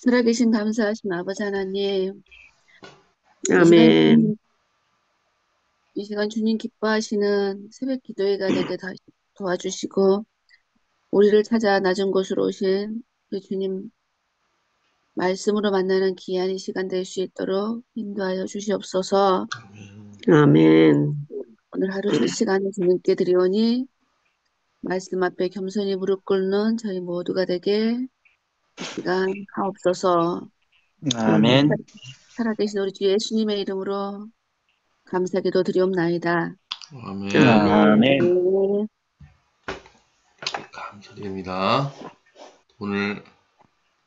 살아계신 감사하신 아버지 하나님, 이 시간 아멘. 주님, 이 시간 주님 기뻐하시는 새벽 기도회가 되게 도와주시고, 우리를 찾아 낮은 곳으로 오신 그 주님 말씀으로 만나는 귀한 이 시간 될 수 있도록 인도하여 주시옵소서. 아멘. 오늘 하루 첫 시간에 주님께 드리오니, 말씀 앞에 겸손히 무릎 꿇는 저희 모두가 되게 이 시간 하옵소서. 아멘. 살아계신 우리 주 예수님의 이름으로 감사기도 드리옵나이다. 아멘. 아멘. 아멘. 네. 감사드립니다. 오늘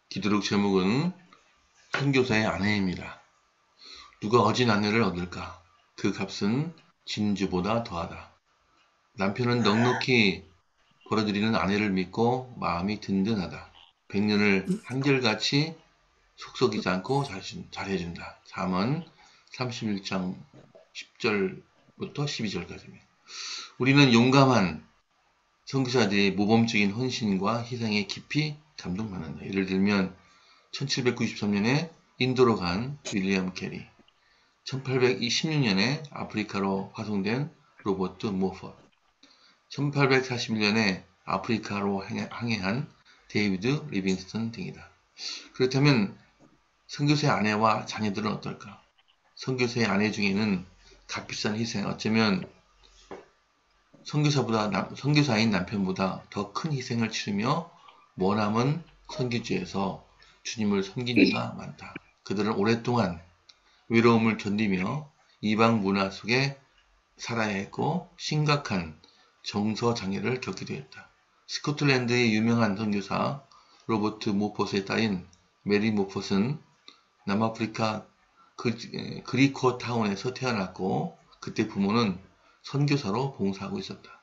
기도록 제목은 선교사의 아내입니다. 누가 어진 아내를 얻을까? 그 값은 진주보다 더하다. 남편은 넉넉히 벌어들이는 아내를 믿고 마음이 든든하다. 백년을 한결같이 속썩이지 않고 잘해준다. 잠언 31장 10절부터 12절까지입니다. 우리는 용감한 선교사들의 모범적인 헌신과 희생에 깊이 감동받는다. 예를 들면 1793년에 인도로 간 윌리엄 캐리, 1816년에 아프리카로 파송된 로버트 모퍼, 1841년에 아프리카로 항해한 데이비드 리빙스턴 등이다. 그렇다면 선교사의 아내와 자녀들은 어떨까? 선교사의 아내 중에는 값비싼 희생, 어쩌면 선교사인 남편보다 더 큰 희생을 치르며 머나먼 선교지에서 주님을 섬긴 이가 많다. 그들은 오랫동안 외로움을 견디며 이방 문화 속에 살아야 했고 심각한 정서 장애를 겪기도 했다. 스코틀랜드의 유명한 선교사 로버트 모퍼스의 딸인 메리 모퍼스는 남아프리카 그리코 타운에서 태어났고 그때 부모는 선교사로 봉사하고 있었다.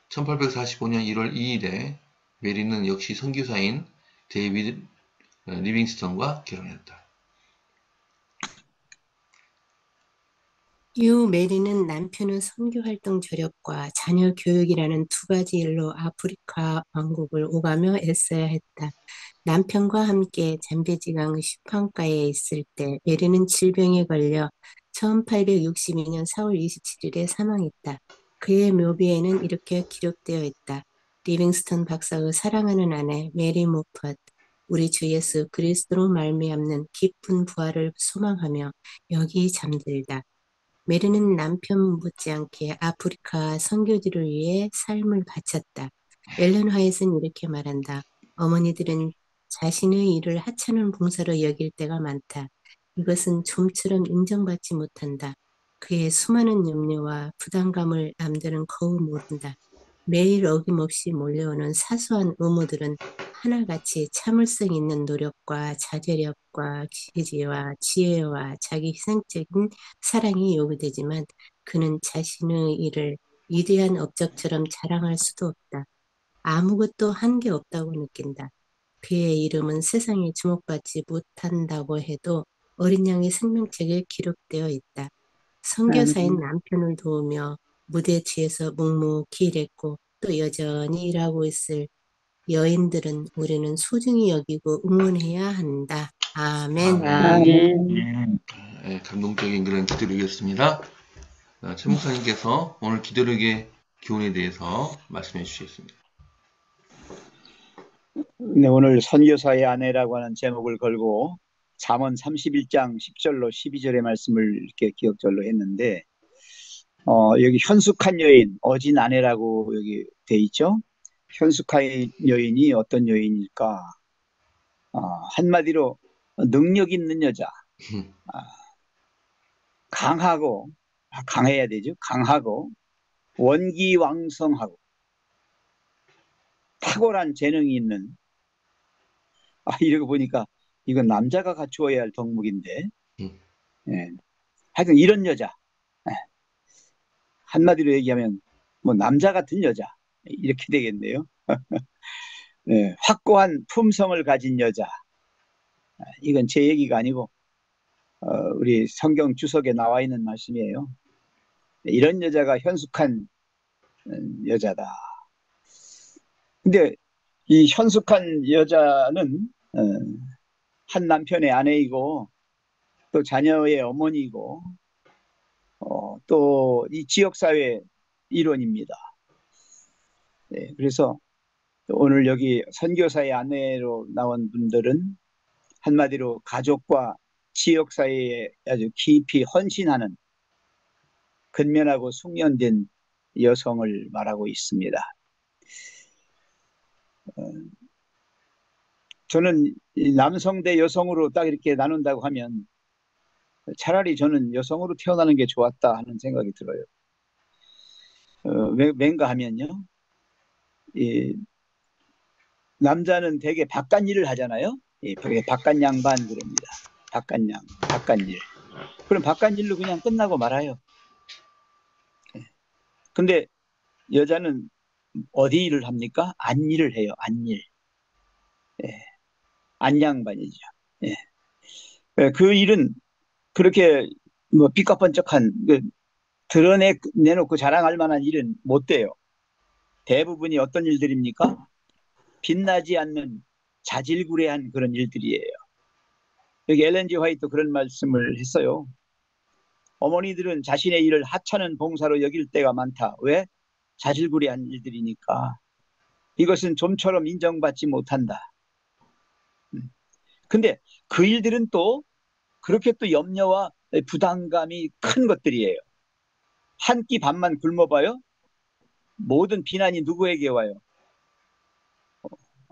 1845년 1월 2일에 메리는 역시 선교사인 데이비드 리빙스턴과 결혼했다. 이후 메리는 남편의 선교활동 조력과 자녀 교육이라는 두 가지 일로 아프리카 왕국을 오가며 애써야 했다. 남편과 함께 잠베지강 슈팡가에 있을 때 메리는 질병에 걸려 1862년 4월 27일에 사망했다. 그의 묘비에는 이렇게 기록되어 있다. 리빙스턴 박사의 사랑하는 아내 메리 모펫, 우리 주 예수 그리스도로 말미암는 기쁜 부활을 소망하며 여기 잠들다. 메리는 남편 못지않게 아프리카 선교지를 위해 삶을 바쳤다. 엘렌 화이트는 이렇게 말한다. 어머니들은 자신의 일을 하찮은 봉사로 여길 때가 많다. 이것은 좀처럼 인정받지 못한다. 그의 수많은 염려와 부담감을 남들은 거의 모른다. 매일 어김없이 몰려오는 사소한 의무들은 하나같이 참을성 있는 노력과 자제력과 기지와 지혜와 자기 희생적인 사랑이 요구되지만 그는 자신의 일을 위대한 업적처럼 자랑할 수도 없다. 아무것도 한 게 없다고 느낀다. 그의 이름은 세상에 주목받지 못한다고 해도 어린 양의 생명책에 기록되어 있다. 선교사인 아멘. 남편을 도우며 무대 뒤에서 묵묵히 일했고 또 여전히 일하고 있을 여인들은 우리는 소중히 여기고 응원해야 한다. 아멘. 아멘. 아멘. 감동적인 그런 기도력이었습니다. 최 목사님께서 오늘 기도력의 교훈에 대해서 말씀해 주시겠습니다. 네, 오늘 선교사의 아내라고 하는 제목을 걸고 잠언 31장 10절로 12절의 말씀을 이렇게 기억절로 했는데 여기 현숙한 여인, 어진 아내라고 여기 돼 있죠. 현숙한 여인이 어떤 여인일까? 한마디로 능력 있는 여자, 아, 강하고 강해야 되죠. 강하고 원기왕성하고 탁월한 재능이 있는 이러고 보니까 이건 남자가 갖추어야 할 덕목인데 음, 예. 하여튼 이런 여자 예. 한마디로 얘기하면 뭐 남자 같은 여자 이렇게 되겠네요. 예. 확고한 품성을 가진 여자 이건 제 얘기가 아니고 우리 성경 주석에 나와 있는 말씀이에요. 이런 여자가 현숙한 여자다. 근데 이 현숙한 여자는 한 남편의 아내이고 또 자녀의 어머니이고 또 이 지역사회 일원입니다. 네, 그래서 오늘 여기 선교사의 아내로 나온 분들은 한마디로 가족과 지역사회에 아주 깊이 헌신하는 근면하고 숙련된 여성을 말하고 있습니다. 저는 이 남성 대 여성으로 딱 이렇게 나눈다고 하면 차라리 저는 여성으로 태어나는 게 좋았다 하는 생각이 들어요. 왠가 하면요. 이 남자는 되게 바깥 일을 하잖아요. 바깥 양반 그럽니다. 바깥 일. 그럼 바깥 일로 그냥 끝나고 말아요. 근데 여자는 어디 일을 합니까? 안 일을 해요. 안 일. 예, 안 양반이죠. 예. 그 일은 그렇게 뭐 삐까뻔쩍한 드러내놓고 자랑할 만한 일은 못 돼요. 대부분이 어떤 일들입니까? 빛나지 않는 자질구레한 그런 일들이에요. 여기 엘렌 지 화이트 그런 말씀을 했어요. 어머니들은 자신의 일을 하찮은 봉사로 여길 때가 많다. 왜? 자질구레한 일들이니까. 이것은 좀처럼 인정받지 못한다. 근데 그 일들은 또 그렇게 또 염려와 부담감이 큰 것들이에요. 한 끼 밥만 굶어봐요. 모든 비난이 누구에게 와요?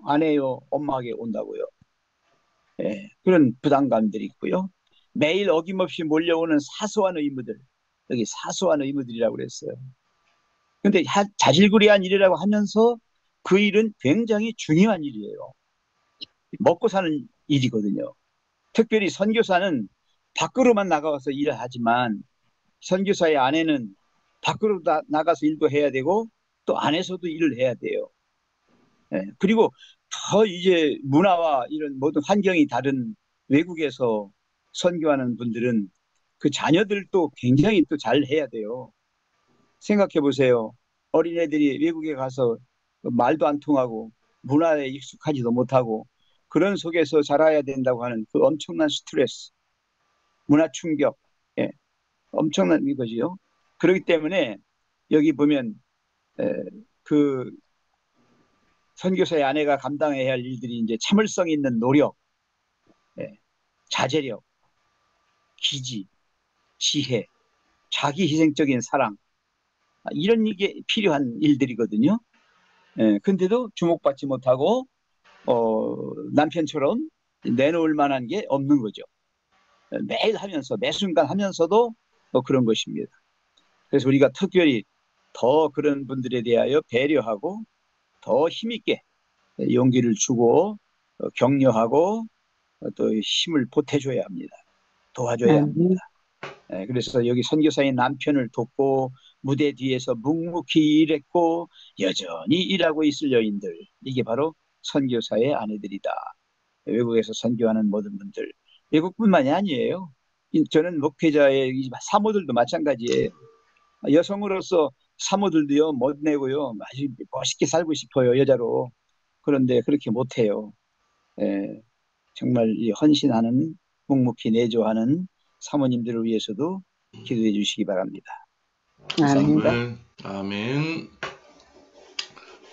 아내요, 엄마에게 온다고요. 예, 그런 부담감들이 있고요. 매일 어김없이 몰려오는 사소한 의무들, 여기 사소한 의무들이라고 그랬어요. 근데 자질구레한 일이라고 하면서 그 일은 굉장히 중요한 일이에요. 먹고 사는 일이거든요. 특별히 선교사는 밖으로만 나가서 일을 하지만 선교사의 아내는 밖으로 나가서 일도 해야 되고 또 안에서도 일을 해야 돼요. 예, 그리고 더 이제 문화와 이런 모든 환경이 다른 외국에서 선교하는 분들은 그 자녀들도 굉장히 또 잘 해야 돼요. 생각해 보세요. 어린애들이 외국에 가서 말도 안 통하고 문화에 익숙하지도 못하고 그런 속에서 자라야 된다고 하는 그 엄청난 스트레스, 문화 충격, 예, 엄청난 이거지요. 그렇기 때문에 여기 보면 에, 그 선교사의 아내가 감당해야 할 일들이 이제 참을성 있는 노력, 예, 자제력, 기지, 지혜, 자기 희생적인 사랑 이런 게 필요한 일들이거든요. 예, 근데도 주목받지 못하고 남편처럼 내놓을 만한 게 없는 거죠. 매일 하면서 매 순간 하면서도 그런 것입니다. 그래서 우리가 특별히 더 그런 분들에 대하여 배려하고 더 힘있게 용기를 주고 격려하고 또 힘을 보태줘야 합니다. 도와줘야 합니다. 그래서 여기 선교사인 남편을 돕고 무대 뒤에서 묵묵히 일했고 여전히 일하고 있을 여인들, 이게 바로 선교사의 아내들이다. 외국에서 선교하는 모든 분들, 외국뿐만이 아니에요. 저는 목회자의 사모들도 마찬가지예요. 여성으로서 사모들도요 못 내고요 아주 멋있게 살고 싶어요, 여자로. 그런데 그렇게 못해요. 예, 정말 이 헌신하는, 묵묵히 내조하는 사모님들을 위해서도 기도해 주시기 바랍니다. 이상입니다. 아멘.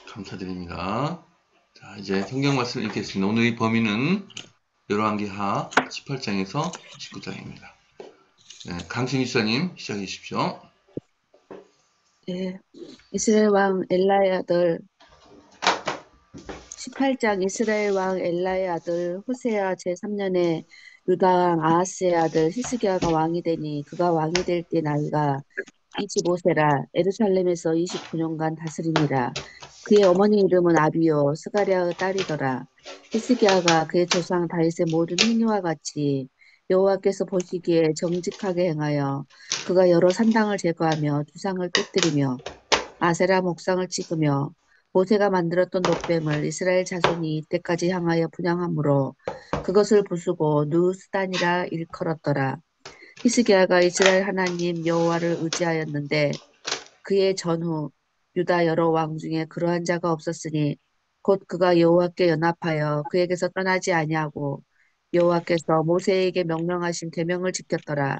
감사드립니다. 자, 이제 성경 말씀을 읽겠습니다. 오늘의 범위는 열왕기하 18장에서 19장입니다. 네, 강신희 시사님 시작해 주십시오. 네, 이스라엘 왕 엘라의 아들 18장. 이스라엘 왕 엘라의 아들 호세아 제3년에 유다 왕 아하스의 아들 히스기야가 왕이 되니 그가 왕이 될 때 나이가 25세라. 예루살렘에서 29년간 다스리니라. 그의 어머니 이름은 아비요 스가랴의 딸이더라. 히스기야가 그의 조상 다윗의 모든 행위와 같이 여호와께서 보시기에 정직하게 행하여 그가 여러 산당을 제거하며 두상을 깨뜨리며 아세라 목상을 찍으며 모세가 만들었던 놋뱀을 이스라엘 자손이 이때까지 향하여 분향함으로 그것을 부수고 누스단이라 일컬었더라. 히스기야가 이스라엘 하나님 여호와를 의지하였는데 그의 전후 유다 여러 왕 중에 그러한 자가 없었으니 곧 그가 여호와께 연합하여 그에게서 떠나지 아니하고 여호와께서 모세에게 명령하신 계명을 지켰더라.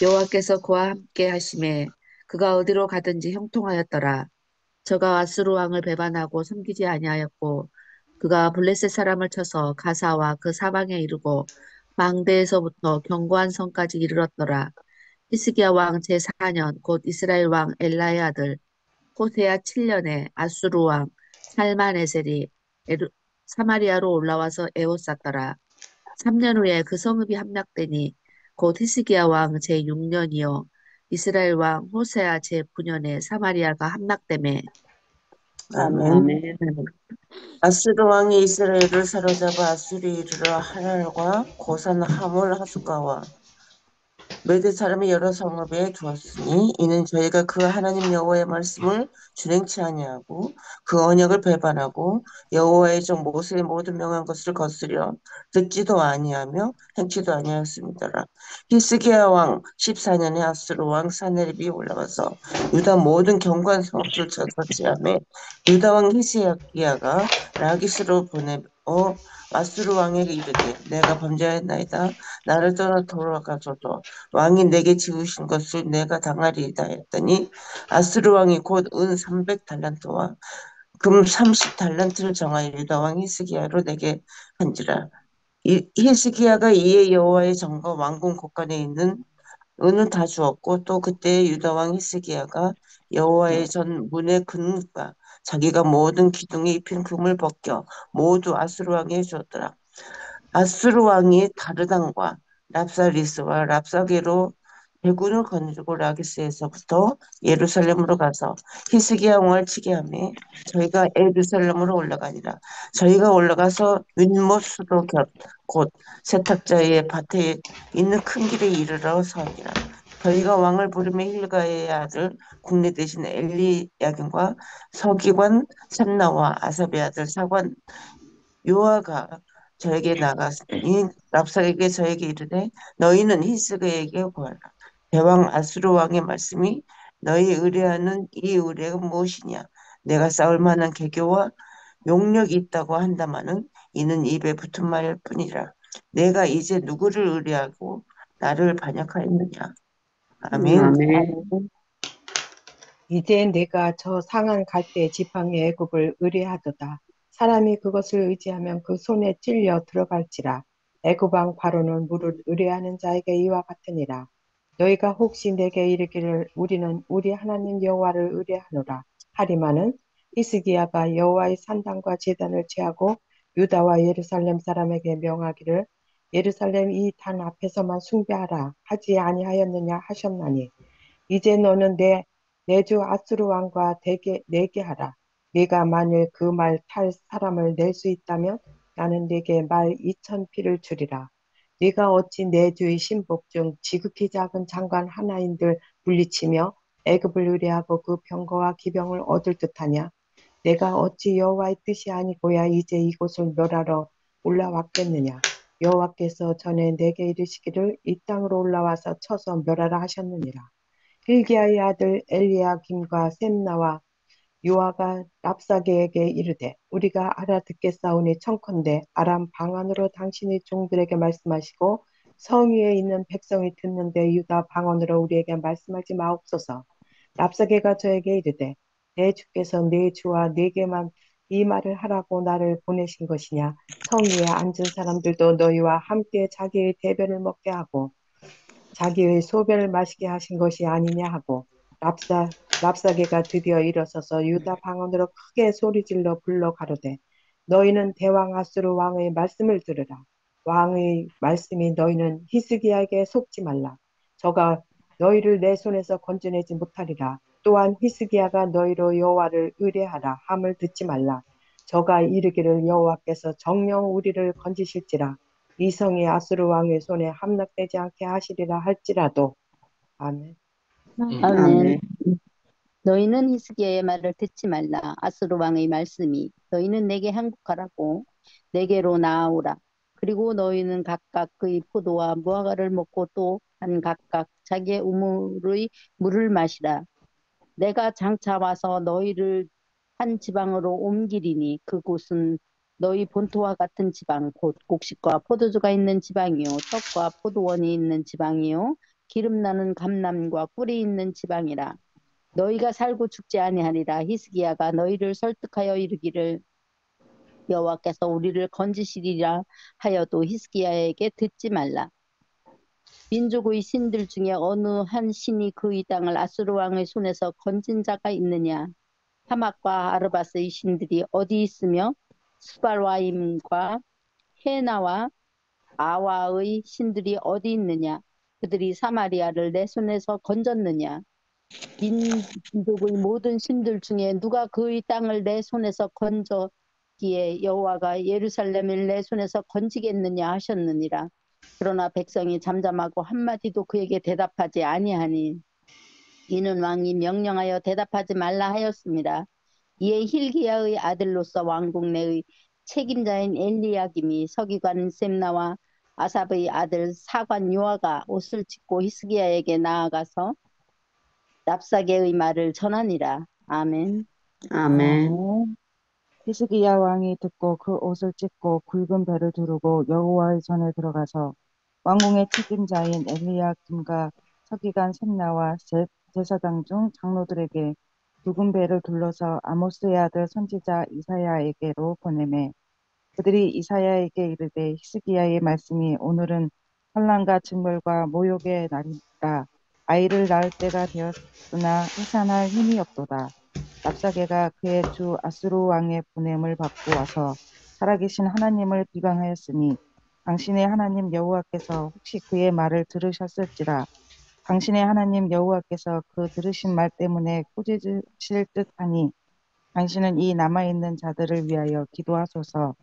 여호와께서 그와 함께 하심에 그가 어디로 가든지 형통하였더라. 저가 아수르 왕을 배반하고 섬기지 아니하였고 그가 블레셋 사람을 쳐서 가사와 그 사방에 이르고 망대에서부터 견고한 성까지 이르렀더라. 히스기야 왕 제4년 곧 이스라엘 왕 엘라의 아들 호세아 7년에 아수르 왕 살만에셀이 사마리아로 올라와서 에워쌌더라. 3년 후에 그 성읍이 함락되니 곧 히스기야 왕 제6년이요 이스라엘 왕 호세아 제9년에 사마리아가 함락되매 아멘. 아스르 왕이 이스라엘을 사로잡아 아수리에 이르러 하랄과 고산 하몰 하숫가와 메대 사람의 여러 성읍에 두었으니 이는 저희가 그 하나님 여호와의 말씀을 준행치 아니하고 그 언약을 배반하고 여호와의 종 모세의 모든 명한 것을 거스려 듣지도 아니하며 행치도 아니하였습니다라. 히스기야 왕 14년에 아수르 왕 사네립이 올라와서 유다 모든 견고한 성읍들을 쳐서치하며 유다 왕 히스기야가 라기스로 보내 아수르 왕에게 이르되 내가 범죄하였나이다. 나를 떠나 돌아가소서. 왕이 내게 지으신 것을 내가 당하리이다 했더니 아수르 왕이 곧 은 300달란트와 금 30달란트를 정하여 유다 왕 히스기야로 내게 한지라. 히스기야가 이에 여호와의 전과 왕궁 곳간에 있는 은은 다 주었고 또 그때 유다 왕 히스기야가 여호와의 전 문의 근과 자기가 모든 기둥에 입힌 금을 벗겨 모두 아수르 왕에 주었더라. 아수르 왕이 다르단과 랍사리스와 랍사게로 대군을 거느리고 라기스에서부터 예루살렘으로 가서 히스기야 왕을 치게 하며 저희가 예루살렘으로 올라가니라. 저희가 올라가서 윗못 수도 곁 곧 세탁자의 밭에 있는 큰 길에 이르러 서니라. 저희가 왕을 부르며 힐가의 아들 국내 대신 엘리야김과 서기관 샘나와 아삽의 아들 사관 요아가 저에게 나가니 랍사에게 저에게 이르되 너희는 히스기야에게 구하라. 대왕 아수르 왕의 말씀이 너희 의뢰하는 이 의뢰가 무엇이냐? 내가 싸울 만한 계교와 용력이 있다고 한다마는 이는 입에 붙은 말일 뿐이라. 내가 이제 누구를 의뢰하고 나를 반역하였느냐? 아멘. 아멘. 이제 내가 저 상한 갈대 지팡이 애굽을 의뢰하도다. 사람이 그것을 의지하면 그 손에 찔려 들어갈지라. 애굽 왕 바로는 물을 의뢰하는 자에게 이와 같으니라. 너희가 혹시 내게 이르기를 우리는 우리 하나님 여호와를 의뢰하노라 하리마는 히스기야가 여호와의 산당과 제단을 취하고 유다와 예루살렘 사람에게 명하기를 예루살렘 이 단 앞에서만 숭배하라 하지 아니하였느냐 하셨나니 이제 너는 내 주 아수르 왕과 내게 하라. 네가 만일 그 말 탈 사람을 낼 수 있다면 나는 네게 말 2,000피를 주리라. 네가 어찌 내 주의 신복 중 지극히 작은 장관 하나인들 물리치며 애굽을 의뢰하고 그 병거와 기병을 얻을 듯하냐? 내가 어찌 여호와의 뜻이 아니고야 이제 이곳을 멸하러 올라왔겠느냐? 여호와께서 전에 내게 이르시기를 이 땅으로 올라와서 쳐서 멸하라 하셨느니라. hil기야의 아들 엘리야김과 셈나와 요아가 랍사게에게 이르되 우리가 알아듣겠사오니 청컨대 아람 방언으로 당신의 종들에게 말씀하시고 성 위에 있는 백성이 듣는데 유다 방언으로 우리에게 말씀하지 마옵소서. 랍사게가 저에게 이르되 내 주께서 내 주와 내게만 이 말을 하라고 나를 보내신 것이냐. 성 위에 앉은 사람들도 너희와 함께 자기의 대변을 먹게 하고 자기의 소변을 마시게 하신 것이 아니냐 하고 랍사게가 드디어 일어서서 유다 방언으로 크게 소리질러 불러 가로되 너희는 대왕 아수르 왕의 말씀을 들으라. 왕의 말씀이 너희는 히스기야에게 속지 말라. 저가 너희를 내 손에서 건져내지 못하리라. 또한 히스기야가 너희로 여호와를 의뢰하라 함을 듣지 말라. 저가 이르기를 여호와께서 정녕 우리를 건지실지라. 이 성이 아수르 왕의 손에 함락되지 않게 하시리라 할지라도. 아멘. 아멘. 너희는 히스기야의 말을 듣지 말라. 아수르 왕의 말씀이 너희는 내게 항복하라고 내게로 나아오라. 그리고 너희는 각각 그의 포도와 무화과를 먹고 또 한 각각 자기의 우물의 물을 마시라. 내가 장차 와서 너희를 한 지방으로 옮기리니 그곳은 너희 본토와 같은 지방 곧 곡식과 포도주가 있는 지방이요 떡과 포도원이 있는 지방이요 기름 나는 감람과 꿀이 있는 지방이라. 너희가 살고 죽지 아니하리라. 히스기야가 너희를 설득하여 이르기를 여호와께서 우리를 건지시리라 하여도 히스기야에게 듣지 말라. 민족의 신들 중에 어느 한 신이 그의 땅을 아수르 왕의 손에서 건진 자가 있느냐? 하맛과 아르밧의 신들이 어디 있으며 스발와임과 헤나와 아와의 신들이 어디 있느냐? 그들이 사마리아를 내 손에서 건졌느냐? 민족의 모든 신들 중에 누가 그의 땅을 내 손에서 건져기에 여호와가 예루살렘을 내 손에서 건지겠느냐 하셨느니라. 그러나 백성이 잠잠하고 한마디도 그에게 대답하지 아니하니 이는 왕이 명령하여 대답하지 말라 하였습니다. 이에 힐기야의 아들로서 왕국 내의 책임자인 엘리야김이 서기관 셈나와 아삽의 아들 사관 요아가 옷을 찢고 히스기야에게 나아가서 랍사게의 말을 전하니라. 아멘. 아멘. 히스기야 왕이 듣고 그 옷을 찢고 굵은 배를 두르고 여호와의 전에 들어가서 왕궁의 책임자인 엘리야김과 서기관 셈나와 제사장 중 장로들에게 굵은 배를 둘러서 아모스의 아들 선지자 이사야에게로 보내매 그들이 이사야에게 이르되 히스기야의 말씀이 오늘은 환난과 증벌과 모욕의 날이라. 아이를 낳을 때가 되었으나 해산할 힘이 없도다. 랍사게가 그의 주 아수르 왕의 보냄을 받고 와서 살아계신 하나님을 비방하였으니 당신의 하나님 여호와께서 혹시 그의 말을 들으셨을지라. 당신의 하나님 여호와께서 그 들으신 말 때문에 꾸짖으실 듯하니 당신은 이 남아있는 자들을 위하여 기도하소서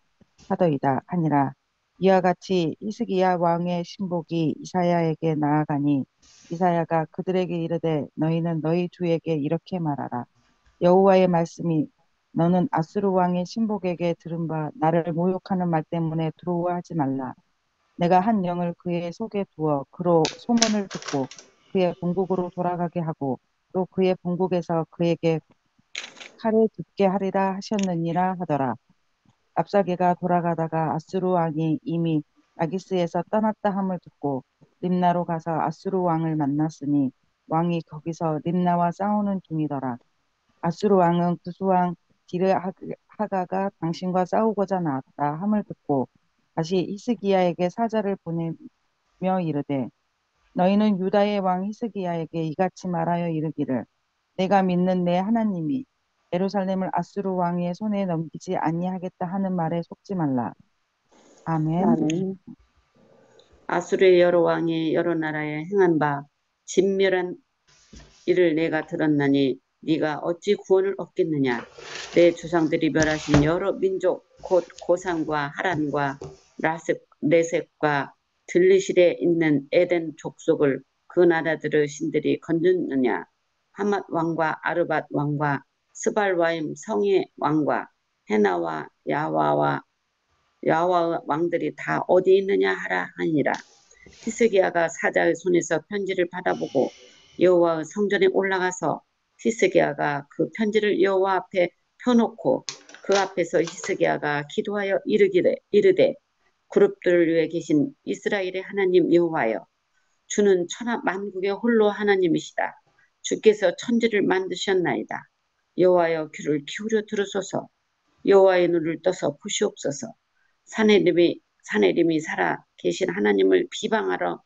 하더이다 하니라. 이와 같이 히스기야 왕의 신복이 이사야에게 나아가니 이사야가 그들에게 이르되 너희는 너희 주에게 이렇게 말하라. 여호와의 말씀이 너는 아수르 왕의 신복에게 들은 바 나를 모욕하는 말 때문에 두려워하지 말라. 내가 한 영을 그의 속에 두어 그로 소문을 듣고 그의 본국으로 돌아가게 하고 또 그의 본국에서 그에게 칼을 줍게 하리라 하셨느니라 하더라. 랍사게가 돌아가다가 아수르 왕이 이미 라기스에서 떠났다 함을 듣고 림나로 가서 아수르 왕을 만났으니 왕이 거기서 림나와 싸우는 중이더라. 아수르 왕은 구스왕 디르하가가 당신과 싸우고자 나왔다 함을 듣고 다시 히스기야에게 사자를 보내며 이르되 너희는 유다의 왕 히스기야에게 이같이 말하여 이르기를 내가 믿는 내 하나님이 예루살렘을 아수르 왕의 손에 넘기지 아니하겠다 하는 말에 속지 말라. 아멘. 아멘. 아수르의 여러 왕이 여러 나라에 행한 바 진멸한 이를 내가 들었나니 네가 어찌 구원을 얻겠느냐. 내 조상들이 멸하신 여러 민족 곧 고산과 하란과 레섹과 들리실에 있는 에덴 족속을 그 나라들의 신들이 건졌느냐. 하맛 왕과 아르밧 왕과 스발와임 성의 왕과 헤나와 야와의 왕들이 다 어디 있느냐 하라 하니라. 히스기야가 사자의 손에서 편지를 받아보고 여호와의 성전에 올라가서 히스기야가 그 편지를 여호와 앞에 펴놓고 그 앞에서 히스기야가 기도하여 이르되 그룹들 위에 계신 이스라엘의 하나님 여호와여 주는 천하 만국의 홀로 하나님이시다. 주께서 천지를 만드셨나이다. 여호와여 귀를 기울여 들으소서. 여호와의 눈을 떠서 보시옵소서. 사내림이 살아 계신 하나님을 비방하러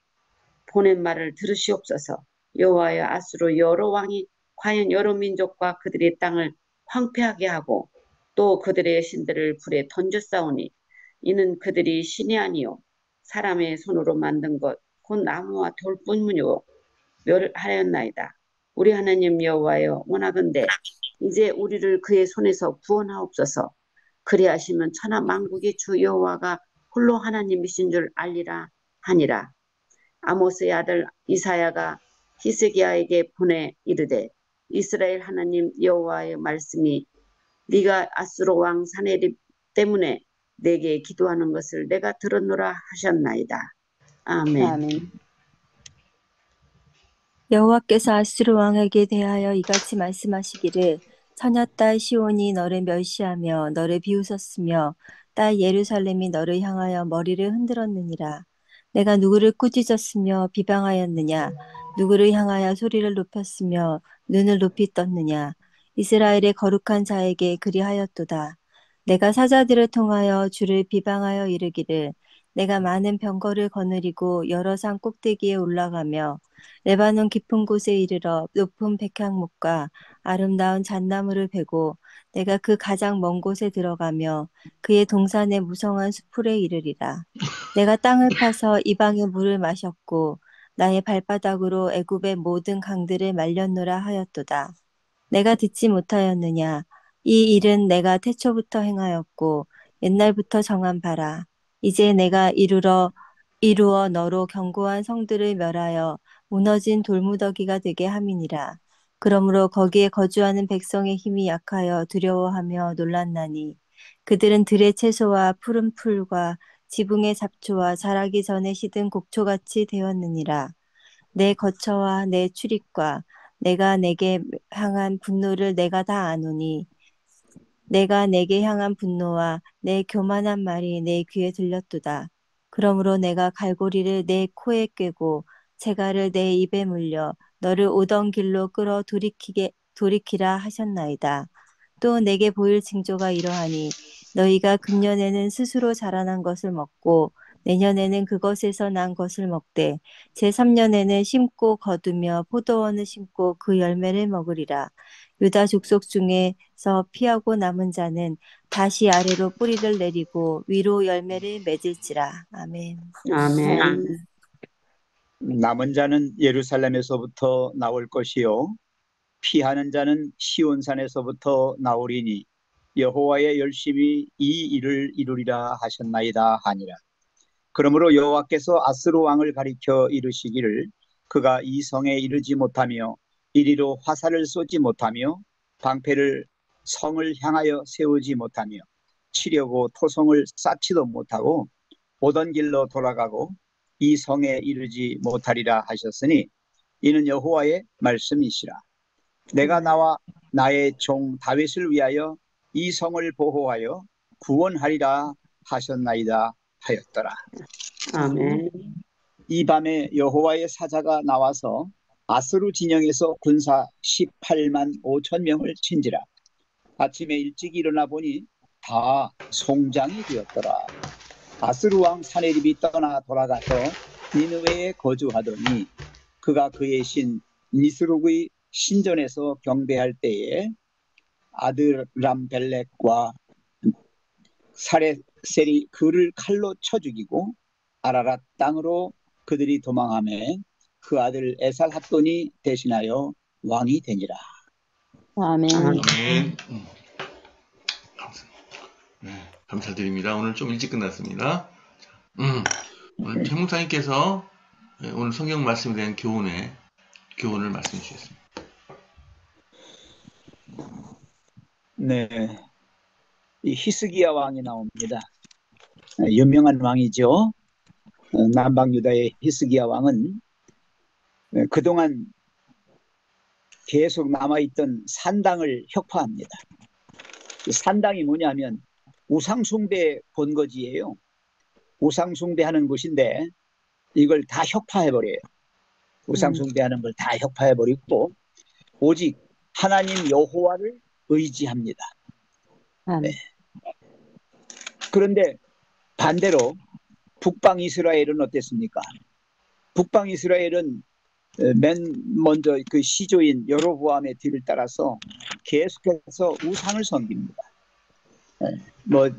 보낸 말을 들으시옵소서. 여호와여 아수르 여러 왕이 과연 여러 민족과 그들의 땅을 황폐하게 하고 또 그들의 신들을 불에 던져 싸우니 이는 그들이 신이 아니요 사람의 손으로 만든 것 곧 나무와 돌뿐이요 멸하였나이다. 우리 하나님 여호와여 원하건대 이제 우리를 그의 손에서 구원하옵소서. 그리하시면 천하 만국의 주 여호와가 홀로 하나님이신 줄 알리라 하니라. 아모스의 아들 이사야가 히스기야에게 보내 이르되 이스라엘 하나님 여호와의 말씀이 네가 아수르 왕 사네립 때문에 내게 기도하는 것을 내가 들었노라 하셨나이다. 아멘. 아멘. 여호와께서 아수르 왕에게 대하여 이같이 말씀하시기를 처녀딸 시온이 너를 멸시하며 너를 비웃었으며 딸 예루살렘이 너를 향하여 머리를 흔들었느니라. 내가 누구를 꾸짖었으며 비방하였느냐? 누구를 향하여 소리를 높였으며 눈을 높이 떴느냐? 이스라엘의 거룩한 자에게 그리하였도다. 내가 사자들을 통하여 주를 비방하여 이르기를 내가 많은 병거를 거느리고 여러 산 꼭대기에 올라가며 레바논 깊은 곳에 이르러 높은 백향목과 아름다운 잣나무를 베고 내가 그 가장 먼 곳에 들어가며 그의 동산의 무성한 수풀에 이르리라. 내가 땅을 파서 이방의 물을 마셨고 나의 발바닥으로 애굽의 모든 강들을 말렸노라 하였도다. 내가 듣지 못하였느냐? 이 일은 내가 태초부터 행하였고 옛날부터 정한 바라. 이제 내가 이루어 너로 견고한 성들을 멸하여 무너진 돌무더기가 되게 함이니라. 그러므로 거기에 거주하는 백성의 힘이 약하여 두려워하며 놀랐나니 그들은 들의 채소와 푸른 풀과 지붕의 잡초와 자라기 전에 시든 곡초같이 되었느니라. 내 거처와 내 출입과 내가 내게 향한 분노를 내가 다 아노니 내가 내게 향한 분노와 내 교만한 말이 내 귀에 들렸도다. 그러므로 내가 갈고리를 내 코에 꿰고 재갈을 내 입에 물려 너를 오던 길로 끌어 돌이키라 하셨나이다. 또 내게 보일 징조가 이러하니 너희가 금년에는 스스로 자라난 것을 먹고 내년에는 그것에서 난 것을 먹되 제3년에는 심고 거두며 포도원을 심고 그 열매를 먹으리라. 유다 족속 중에서 피하고 남은 자는 다시 아래로 뿌리를 내리고 위로 열매를 맺을지라. 아멘. 아멘. 남은 자는 예루살렘에서부터 나올 것이요 피하는 자는 시온산에서부터 나오리니 여호와의 열심히 이 일을 이루리라 하셨나이다 하니라. 그러므로 여호와께서 아스로 왕을 가리켜 이르시기를 그가 이 성에 이르지 못하며 이리로 화살을 쏘지 못하며 방패를 성을 향하여 세우지 못하며 치려고 토성을 쌓지도 못하고 오던 길로 돌아가고 이 성에 이르지 못하리라 하셨으니 이는 여호와의 말씀이시라. 내가 나와 나의 종 다윗을 위하여 이 성을 보호하여 구원하리라 하셨나이다 하였더라. 아멘. 이 밤에 여호와의 사자가 나와서 아스루 진영에서 군사 18만 5천 명을 친지라. 아침에 일찍 일어나 보니 다 송장이 되었더라. 아스루 왕 사네립이 떠나 돌아가서 니느웨에 거주하더니 그가 그의 신 니스룩의 신전에서 경배할 때에 아드람벨렉과 사레셀이 그를 칼로 쳐 죽이고 아라랏 땅으로 그들이 도망하매 그 아들 에살핫돈이 대신하여 왕이 되니라. 아멘. 아멘. 네, 감사드립니다. 오늘 좀 일찍 끝났습니다. 오늘 최 목사님께서 오늘 성경 말씀에 대한 교훈을 말씀해 주셨습니다. 네, 이 히스기야 왕이 나옵니다. 유명한 왕이죠. 남방 유다의 히스기야 왕은 그동안 계속 남아있던 산당을 혁파합니다. 산당이 뭐냐면 우상숭배 본거지예요. 우상숭배하는 곳인데 이걸 다 혁파해버려요. 우상숭배하는 걸 다 혁파해버리고 오직 하나님 여호와를 의지합니다. 네. 그런데 반대로 북방 이스라엘은 어땠습니까? 북방 이스라엘은 맨 먼저 그 시조인 여로보암의 뒤를 따라서 계속해서 우상을 섬깁니다. 뭐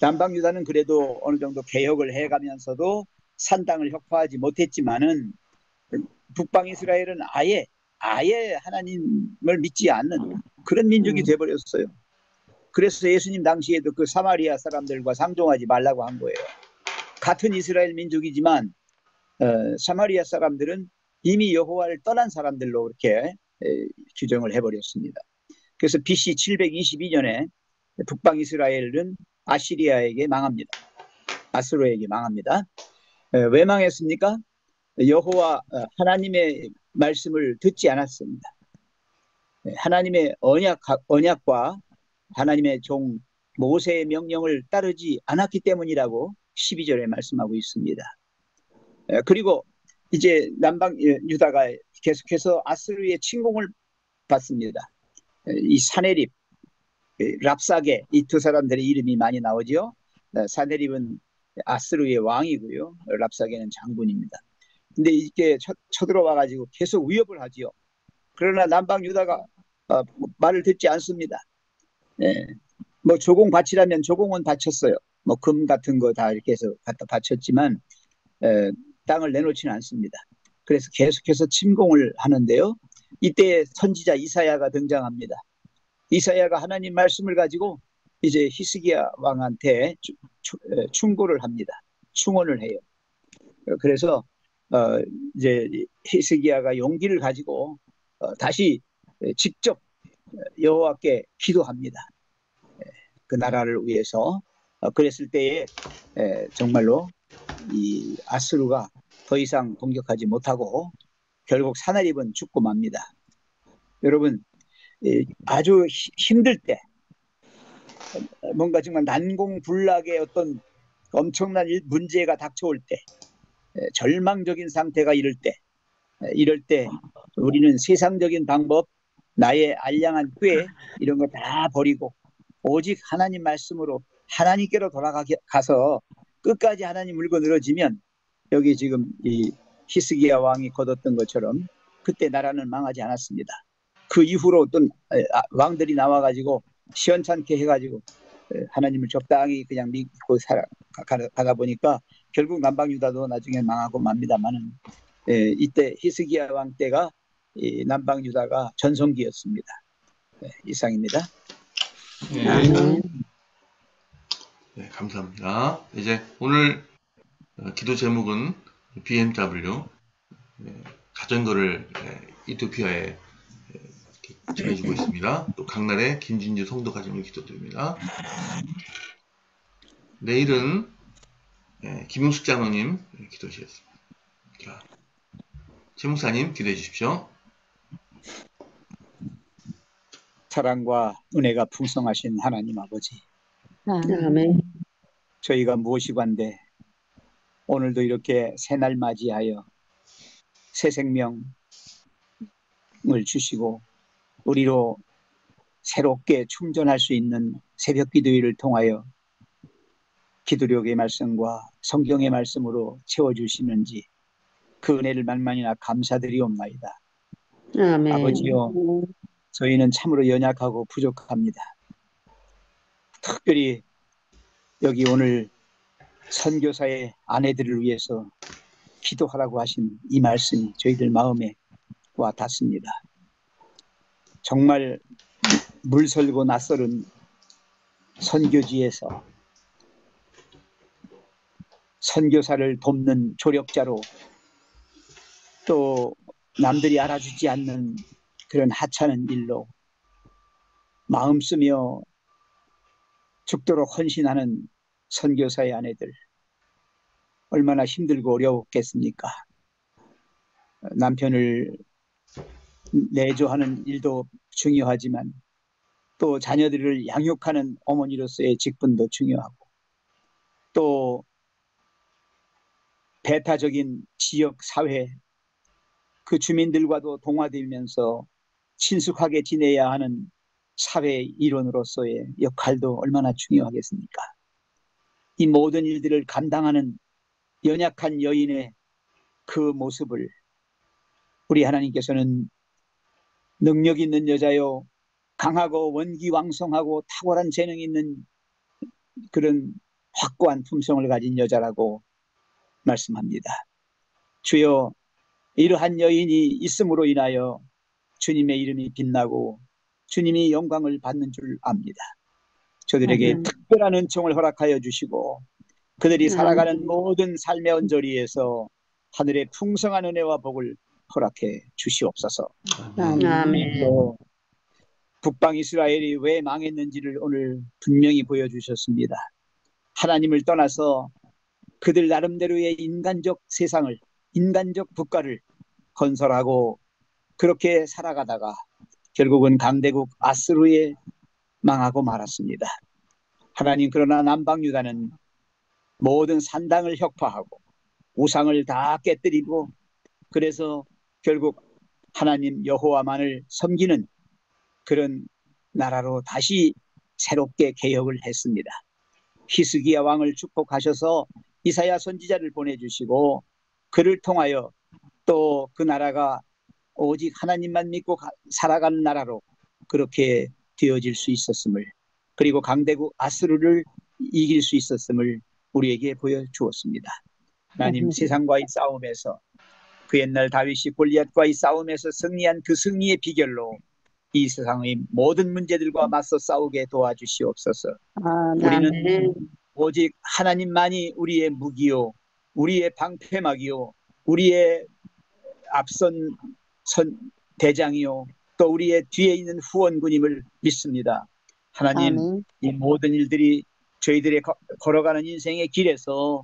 남방 유다는 그래도 어느 정도 개혁을 해가면서도 산당을 혁파하지 못했지만은 북방 이스라엘은 아예 하나님을 믿지 않는 그런 민족이 돼버렸어요. 그래서 예수님 당시에도 그 사마리아 사람들과 상종하지 말라고 한 거예요. 같은 이스라엘 민족이지만 사마리아 사람들은 이미 여호와를 떠난 사람들로 이렇게 규정을 해버렸습니다. 그래서 BC 722년에 북방 이스라엘은 아시리아에게 망합니다. 아스로에게 망합니다. 왜 망했습니까? 여호와 하나님의 말씀을 듣지 않았습니다. 하나님의 언약과 하나님의 종 모세의 명령을 따르지 않았기 때문이라고 12절에 말씀하고 있습니다. 그리고 이제 남방 유다가 계속해서 아스루의 침공을 받습니다. 이 사네립, 랍사게 이 두 사람들의 이름이 많이 나오죠. 사네립은 아스루의 왕이고요. 랍사게는 장군입니다. 근데 이렇게 쳐들어와 가지고 계속 위협을 하지요. 그러나 남방 유다가 말을 듣지 않습니다. 뭐 조공 바치라면 조공은 바쳤어요. 뭐 금 같은 거 다 이렇게 해서 갖다 바쳤지만 땅을 내놓지는 않습니다. 그래서 계속해서 침공을 하는데요. 이때 선지자 이사야가 등장합니다. 이사야가 하나님 말씀을 가지고 이제 히스기야 왕한테 충고를 합니다. 충언을 해요. 그래서 이제 히스기야가 용기를 가지고 다시 직접 여호와께 기도합니다. 그 나라를 위해서. 그랬을 때에 정말로 이 아스루가 더 이상 공격하지 못하고 결국 사나립은 죽고 맙니다. 여러분, 아주 힘들 때 뭔가 정말 난공불락의 어떤 엄청난 문제가 닥쳐올 때, 절망적인 상태가 이럴 때 우리는 세상적인 방법, 나의 알량한 꾀 이런 거 다 버리고 오직 하나님 말씀으로 하나님께로 돌아가서 끝까지 하나님 물고 늘어지면 여기 지금 이 히스기야 왕이 거뒀던 것처럼 그때 나라는 망하지 않았습니다. 그 이후로 어떤 왕들이 나와가지고 시원찮게 해가지고 하나님을 적당히 그냥 믿고 가다 보니까 결국 남방유다도 나중에 망하고 맙니다만은 이때 히스기야 왕 때가 이 남방유다가 전성기였습니다. 이상입니다. 네. 네, 감사합니다. 이제 오늘 기도 제목은 BMW 자전거를 이토피아에 전해주고 있습니다. 또 강날의 김진주 성도 가정을 기도드립니다. 내일은 김용숙 장로님 기도하시겠습니다. 자, 최 목사님 기도해 주십시오. 사랑과 은혜가 풍성하신 하나님 아버지, 아멘. 저희가 무엇이관데 오늘도 이렇게 새날 맞이하여 새 생명을 주시고 우리로 새롭게 충전할 수 있는 새벽 기도회를 통하여 기도력의 말씀과 성경의 말씀으로 채워주시는지 그 은혜를 만만이나 감사드리옵나이다. 아멘. 아버지요, 저희는 참으로 연약하고 부족합니다. 특별히 여기 오늘 선교사의 아내들을 위해서 기도하라고 하신 이 말씀이 저희들 마음에 와 닿습니다. 정말 물설고 낯설은 선교지에서 선교사를 돕는 조력자로 또 남들이 알아주지 않는 그런 하찮은 일로 마음 쓰며 죽도록 헌신하는 선교사의 아내들 얼마나 힘들고 어려웠겠습니까? 남편을 내조하는 일도 중요하지만 또 자녀들을 양육하는 어머니로서의 직분도 중요하고 또 배타적인 지역 사회 그 주민들과도 동화되면서 친숙하게 지내야 하는 사회 일원으로서의 역할도 얼마나 중요하겠습니까? 이 모든 일들을 감당하는 연약한 여인의 그 모습을 우리 하나님께서는 능력 있는 여자요, 강하고 원기왕성하고 탁월한 재능이 있는 그런 확고한 품성을 가진 여자라고 말씀합니다. 주여, 이러한 여인이 있음으로 인하여 주님의 이름이 빛나고 주님이 영광을 받는 줄 압니다. 저들에게 특별한 은총을 허락하여 주시고 그들이 살아가는 모든 삶의 언저리에서 하늘의 풍성한 은혜와 복을 허락해 주시옵소서. 아멘. 또 북방 이스라엘이 왜 망했는지를 오늘 분명히 보여주셨습니다. 하나님을 떠나서 그들 나름대로의 인간적 세상을, 인간적 국가를 건설하고 그렇게 살아가다가 결국은 강대국 아수르에 망하고 말았습니다. 하나님, 그러나 남방 유다는 모든 산당을 혁파하고 우상을 다 깨뜨리고, 그래서 결국 하나님 여호와만을 섬기는 그런 나라로 다시 새롭게 개혁을 했습니다. 히스기야 왕을 축복하셔서 이사야 선지자를 보내주시고, 그를 통하여 또 그 나라가 오직 하나님만 믿고 살아가는 나라로 그렇게 되어질 수 있었음을, 그리고 강대국 아수르를 이길 수 있었음을 우리에게 보여주었습니다. 하나님, 세상과의 싸움에서, 그 옛날 다윗이 골리앗과의 싸움에서 승리한 그 승리의 비결로 이 세상의 모든 문제들과 맞서 싸우게 도와주시옵소서. 우리는 오직 하나님만이 우리의 무기요, 우리의 방패막이요, 우리의 앞선 대장이요, 또 우리의 뒤에 있는 후원군임을 믿습니다. 하나님, 아멘. 이 모든 일들이 저희들의 걸어가는 인생의 길에서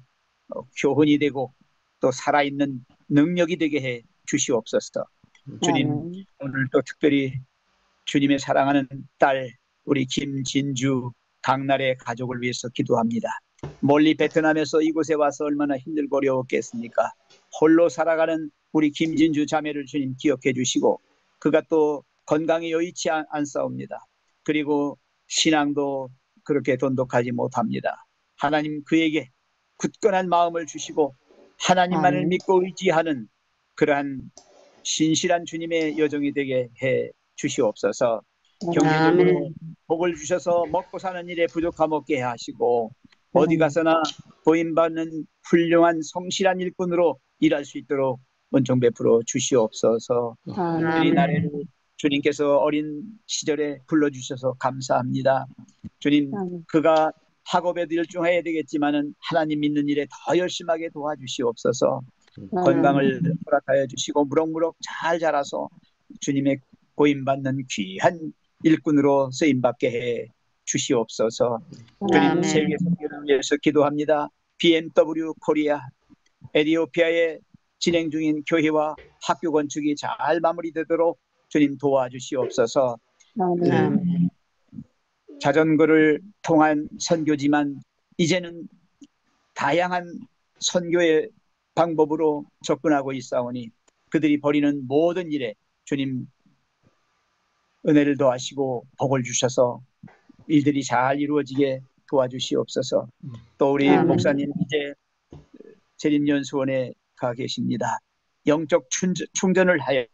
교훈이 되고 또 살아있는 능력이 되게 해 주시옵소서. 주님, 아멘. 오늘 또 특별히 주님의 사랑하는 딸 우리 김진주 강날의 가족을 위해서 기도합니다. 멀리 베트남에서 이곳에 와서 얼마나 힘들고 어려웠겠습니까? 홀로 살아가는 우리 김진주 자매를 주님 기억해 주시고, 그가 또 건강이 여의치 않사옵니다. 그리고 신앙도 그렇게 돈독하지 못합니다. 하나님, 그에게 굳건한 마음을 주시고 하나님만을 아멘. 믿고 의지하는 그러한 신실한 주님의 여정이 되게 해 주시옵소서. 경제적으로 복을 주셔서 먹고 사는 일에 부족함 없게 하시고, 어디 가서나 보임받는 훌륭한 성실한 일꾼으로 일할 수 있도록 은총 베풀어 주시옵소서. 우리 나라를 주님께서 어린 시절에 불러주셔서 감사합니다. 주님, 그가 학업에도 열중해야 되겠지만은 하나님 믿는 일에 더 열심하게 도와주시옵소서. 건강을 허락하여 주시고 무럭무럭 잘 자라서 주님의 고임받는 귀한 일꾼으로 쓰임받게 해 주시옵소서. 주님, 세계 선교를 위해서 기도합니다. BMW 코리아, 에티오피아에 진행 중인 교회와 학교 건축이 잘 마무리되도록 주님 도와주시옵소서. 자전거를 통한 선교지만 이제는 다양한 선교의 방법으로 접근하고 있사오니 그들이 벌이는 모든 일에 주님 은혜를 더하시고 복을 주셔서 일들이 잘 이루어지게 도와주시옵소서. 또 우리 목사님 이제 재림연수원에 가 계십니다. 영적 충전을 하여